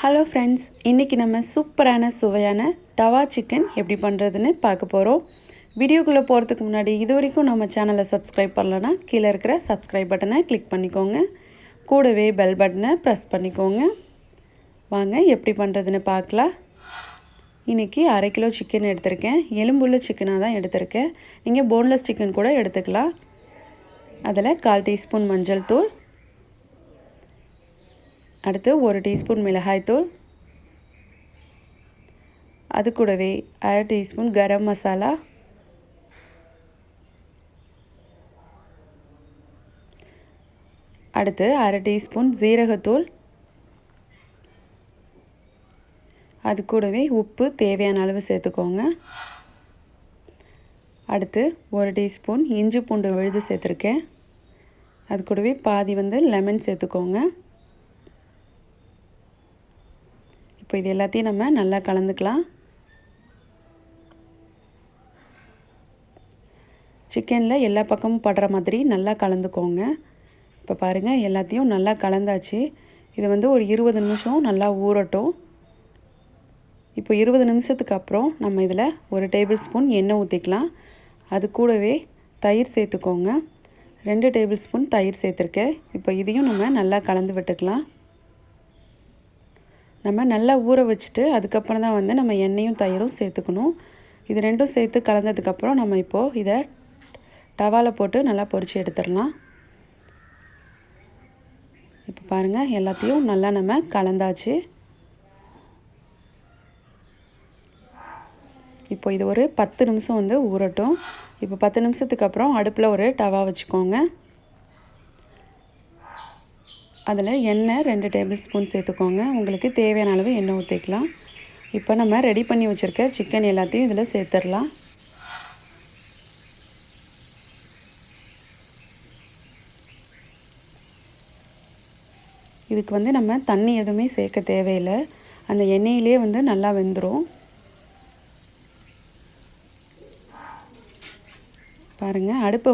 Hello friends, இன்றைக்கி நம்ம சூப்பரான சுவையான தவா சிக்கன் எப்படி பண்ணுறதுன்னு பார்க்க போகிறோம். வீடியோக்குள்ளே போகிறதுக்கு முன்னாடி இது வரைக்கும் நம்ம சேனலை சப்ஸ்கிரைப் பண்ணலன்னா கீழே இருக்கிற சப்ஸ்கிரைப் பட்டனை கிளிக் பண்ணிக்கோங்க. கூடவே பெல் பட்டனை ப்ரெஸ் பண்ணிக்கோங்க. வாங்க எப்படி பண்ணுறதுன்னு பார்க்கலாம். இன்றைக்கி 1/2 கிலோ சிக்கன் எடுத்திருக்கேன். எலும்புள்ள சிக்கனாக தான் எடுத்திருக்கேன். நீங்கள் போன்லெஸ் சிக்கன் கூட எடுத்துக்கலாம். அதில் 1/4 டீஸ்பூன் மஞ்சள் தூள், அடுத்து 1 டீஸ்பூன் மிளகாய்த்தூள், அது கூடவே 1/2 டீஸ்பூன் கரம் மசாலா, அடுத்து 1/2 டீஸ்பூன் ஜீரகத்தூள், அது கூடவே உப்பு தேவையான அளவு சேர்த்துக்கோங்க. அடுத்து 1 டீஸ்பூன் இஞ்சி பூண்டு விழுது சேர்த்துருக்கேன். அது கூடவே பாதி லெமன் சேர்த்துக்கோங்க. இப்போ இது எல்லாத்தையும் நம்ம நல்லா கலந்துக்கலாம். சிக்கனில் எல்லா பக்கமும் படுற மாதிரி நல்லா கலந்துக்கோங்க. இப்போ பாருங்கள், எல்லாத்தையும் நல்லா கலந்தாச்சு. இது ஒரு 20 நிமிஷம் நல்லா ஊறட்டும். இப்போ 20 நிமிஷத்துக்கு அப்புறம் நம்ம இதில் 1 டேபிள் ஸ்பூன் எண்ணெய் ஊற்றிக்கலாம். அது கூடவே தயிர் சேர்த்துக்கோங்க. 2 டேபிள் ஸ்பூன் தயிர் சேர்த்துருக்கேன். இப்போ இதையும் நம்ம நல்லா கலந்து விட்டுக்கலாம். நம்ம நல்லா ஊற வச்சுட்டு அதுக்கப்புறம் தான் நம்ம எண்ணெயும் தயிரும் சேர்த்துக்கணும். இது ரெண்டும் சேர்த்து கலந்ததுக்கப்புறம் நம்ம இப்போது இதை டவாவில் போட்டு நல்லா பொரித்து எடுத்துடலாம். இப்போ பாருங்கள், எல்லாத்தையும் நல்லா நம்ம கலந்தாச்சு. இப்போ இது ஒரு 10 நிமிஷம் ஊறட்டும். இப்போ 10 நிமிஷத்துக்கு அப்புறம் அடுப்பில் ஒரு டவா வச்சுக்கோங்க. அதில் எண்ணெய் 2 டேபிள் ஸ்பூன் சேர்த்துக்கோங்க. உங்களுக்கு தேவையான அளவு எண்ணெய் ஊற்றிக்கலாம். இப்போ நம்ம ரெடி பண்ணி வச்சுருக்க சிக்கன் எல்லாத்தையும் இதில் சேர்த்துடலாம். இதுக்கு நம்ம தண்ணி எதுவுமே சேர்க்க தேவையில்லை. அந்த எண்ணெயிலே நல்லா வெந்துடும். பாருங்கள், அடுப்பை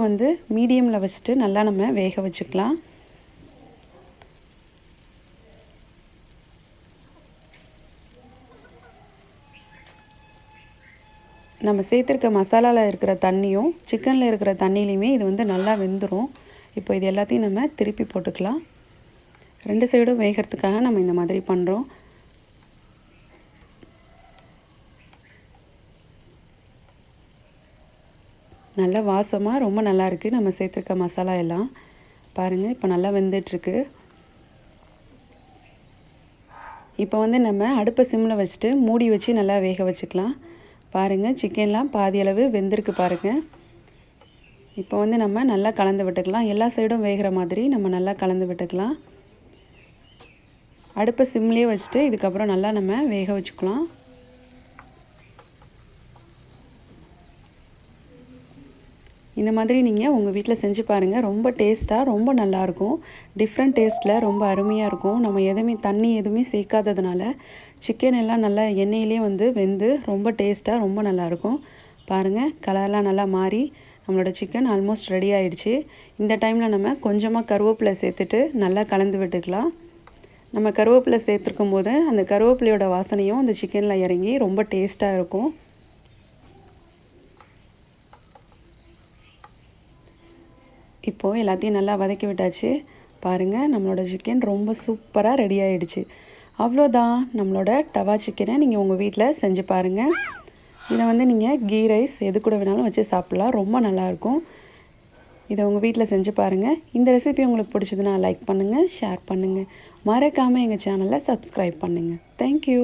மீடியமில் வச்சுட்டு நல்லா நம்ம வேக வச்சுக்கலாம். நம்ம சேர்த்துருக்க மசாலாவில் இருக்கிற தண்ணியும் சிக்கனில் இருக்கிற தண்ணியிலையுமே இது நல்லா வெந்துடும். இப்போ இது எல்லாத்தையும் நம்ம திருப்பி போட்டுக்கலாம். 2 சைடும் வேகிறதுக்காக நம்ம இந்த மாதிரி பண்ணுறோம். நல்ல வாசமாக ரொம்ப நல்லா இருக்குது நம்ம சேர்த்துருக்க மசாலா எல்லாம். பாருங்கள், இப்போ நல்லா வெந்துட்டுருக்கு. இப்போ நம்ம அடுப்பை சிம்மில் வச்சுட்டு மூடி வச்சு நல்லா வேக வச்சுக்கலாம். பாருங்கள், சிக்கன்லாம் பாதி அளவு வெந்திருக்கு பாருங்கள். இப்போ நம்ம நல்லா கலந்து விட்டுக்கலாம். எல்லா சைடும் வேகிற மாதிரி நம்ம நல்லா கலந்து விட்டுக்கலாம். அடுப்பை சிம்லேயே வச்சுட்டு இதுக்கப்புறம் நல்லா நம்ம வேக வச்சுக்கலாம். இந்த மாதிரி நீங்கள் உங்கள் வீட்டில் செஞ்சு பாருங்கள். ரொம்ப டேஸ்ட்டாக ரொம்ப நல்லாயிருக்கும். டிஃப்ரெண்ட் டேஸ்ட்டில் ரொம்ப அருமையாக இருக்கும். நம்ம தண்ணி எதுவுமே சேர்க்காததுனால சிக்கன் எல்லாம் நல்லா எண்ணெயிலே வெந்து ரொம்ப டேஸ்ட்டாக ரொம்ப நல்லாயிருக்கும். பாருங்கள், கலர்லாம் நல்லா மாறி நம்மளோட சிக்கன் ஆல்மோஸ்ட் ரெடி ஆகிடுச்சு. இந்த டைமில் நம்ம கொஞ்சமாக கருவேப்பிலை சேர்த்துட்டு நல்லா கலந்து விட்டுக்கலாம். நம்ம கருவேப்பிலை சேர்த்துருக்கும் போது அந்த கருவேப்பிலையோட வாசனையும் அந்த சிக்கனில் இறங்கி ரொம்ப டேஸ்ட்டாக இருக்கும். இப்போது எல்லாத்தையும் நல்லா வதக்கி விட்டாச்சு. பாருங்கள், நம்மளோட சிக்கன் ரொம்ப சூப்பராக ரெடி ஆகிடுச்சு. அவ்வளோதான், நம்மளோட டவா சிக்கனை நீங்கள் உங்கள் வீட்டில் செஞ்சு பாருங்கள். இதை நீங்கள் கீ ரைஸ் எது கூட வேணாலும் வச்சு சாப்பிட்லாம். ரொம்ப நல்லாயிருக்கும். இதை உங்கள் வீட்டில் செஞ்சு பாருங்கள். இந்த ரெசிபி உங்களுக்கு பிடிச்சதுன்னா லைக் பண்ணுங்கள், ஷேர் பண்ணுங்கள். மறக்காமல் எங்கள் சேனலை சப்ஸ்கிரைப் பண்ணுங்கள். தேங்க்யூ.